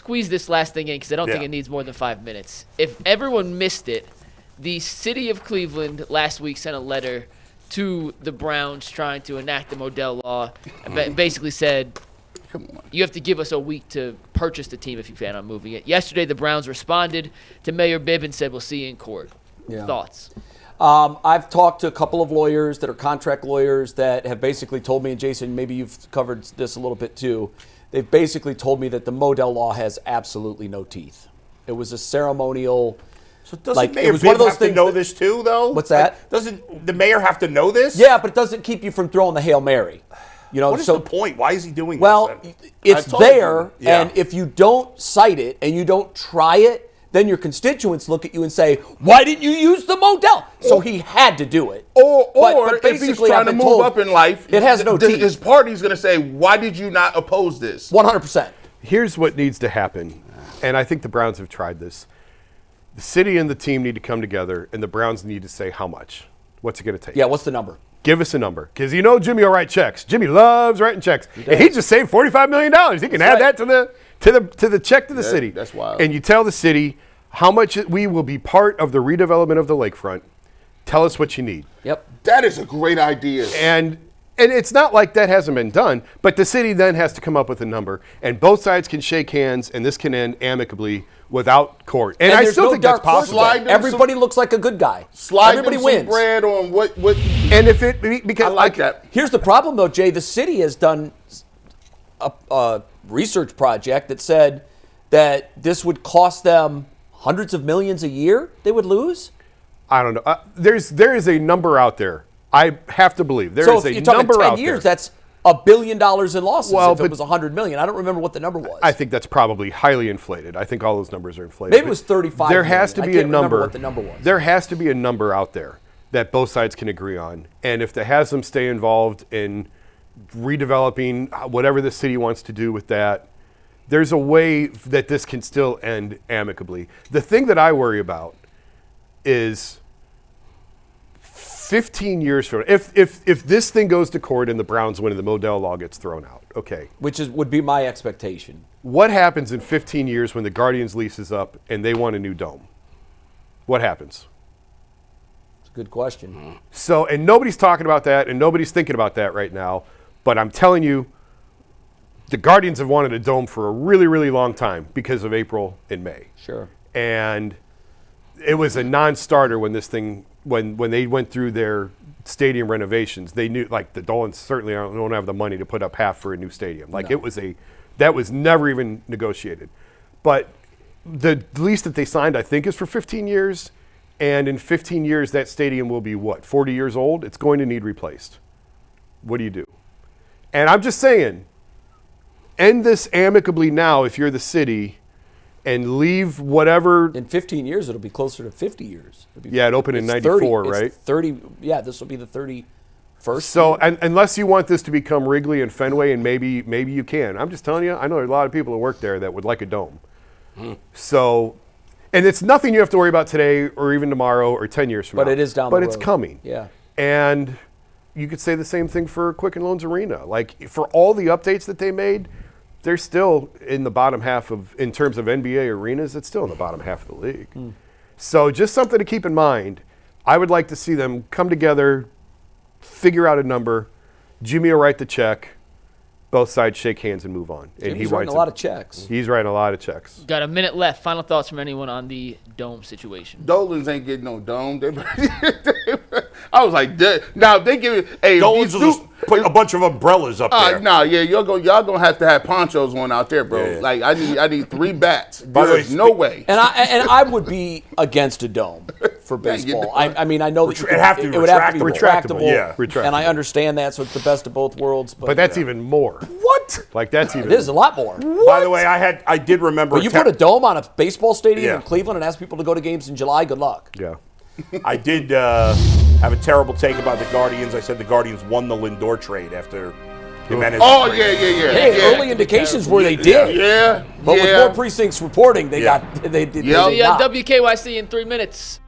squeeze this last thing in because I don't think it needs more than 5 minutes. If everyone missed it, the city of Cleveland last week sent a letter to the Browns trying to enact the Modell Law and basically said, you have to give us a week to purchase the team if you plan on moving it. Yesterday, the Browns responded to Mayor Bibb and said, we'll see you in court. Yeah. Thoughts? I've talked to a couple of lawyers that are contract lawyers that have basically told me, and Jason, maybe you've covered this a little bit too, they've basically told me that the Modell Law has absolutely no teeth. It was a ceremonial... So doesn't Mayor Bibb have to know this too, though? What's that? Like, doesn't the mayor have to know this? Yeah, but it doesn't keep you from throwing the Hail Mary. You know, what is the point? Why is he doing this? Well, it's there, and if you don't cite it and you don't try it, then your constituents look at you and say, why didn't you use the Modell? So he had to do it. But if he's trying to move up in life, it has no teeth. His party's going to say, why did you not oppose this? 100%. Here's what needs to happen, and I think the Browns have tried this. The city and the team need to come together, and the Browns need to say how much. What's it going to take? Yeah, what's the number? Give us a number. Because you know Jimmy will write checks. Jimmy loves writing checks. And he just saved $45 million. He can add that to the check to the city. That's wild. And you tell the city how much we will be part of the redevelopment of the lakefront. Tell us what you need. Yep. That is a great idea. And it's not like that hasn't been done, but the city then has to come up with a number, and both sides can shake hands, and this can end amicably without court. And I still think that's possible. Everybody looks like a good guy. Everybody wins. Bread on what? And if it because I like that. Here's the problem, though, Jay. The city has done a research project that said that this would cost them hundreds of millions a year. They would lose. I don't know. There is a number out there. I have to believe there is a number out there. So if you're talking 10 years, that's $1 billion in losses if it was $100 million. I don't remember what the number was. I think that's probably highly inflated. I think all those numbers are inflated. Maybe it was 35 There has to be a number. What the number was. There has to be a number out there that both sides can agree on. And if they has them stay involved in redeveloping whatever the city wants to do with that, there's a way that this can still end amicably. The thing that I worry about is 15 years from now, if this thing goes to court and the Browns win and the Modell Law gets thrown out, okay. Which would be my expectation. What happens in 15 years when the Guardians lease is up and they want a new dome? What happens? It's a good question. So, and nobody's talking about that and nobody's thinking about that right now, but I'm telling you, the Guardians have wanted a dome for a really, really long time because of April and May. Sure. And it was a non-starter when this thing, when they went through their stadium renovations. They knew, like, the Dolans certainly don't have the money to put up half for a new stadium. Like, that was never even negotiated. But the lease that they signed, I think, is for 15 years. And in 15 years, that stadium will be, 40 years old? It's going to need replaced. What do you do? And I'm just saying, end this amicably now if you're the city and leave whatever. In 15 years, it'll be closer to 50 years. It opened in 94, right? 30. Yeah, this will be the 31st. So, unless you want this to become Wrigley and Fenway, and maybe you can. I'm just telling you, I know there are a lot of people who work there that would like a dome. So, and it's nothing you have to worry about today or even tomorrow or 10 years from now. But it is down the road. But it's coming. Yeah. And you could say the same thing for Quicken Loans Arena. Like, for all the updates that they made, they're still in the bottom half in terms of NBA arenas, it's still in the bottom half of the league. So just something to keep in mind. I would like to see them come together, figure out a number. Jimmy will write the check. Both sides shake hands and move on. And he's writing a lot of checks. He's writing a lot of checks. Got a minute left. Final thoughts from anyone on the dome situation? Dolans ain't getting no dome. I was like, now they give it. Hey, Dolans will just put a bunch of umbrellas up there. Y'all gonna have to have ponchos on out there, bro. Yeah. Like I need 3 bats. There's no way. And I would be against a dome for baseball. I mean, I know that it would have to be retractable. Yeah, retractable. And I understand that, so it's the best of both worlds. But that's even more. What? Like that's even. It is a lot more. What? By the way, I did remember. But you put a dome on a baseball stadium in Cleveland and ask people to go to games in July. Good luck. Yeah. I did have a terrible take about the Guardians. I said the Guardians won the Lindor trade after Jimenez. Oh, yeah. Hey, early indications were they did. Yeah. But with more precincts reporting, they did. WKYC in 3 minutes.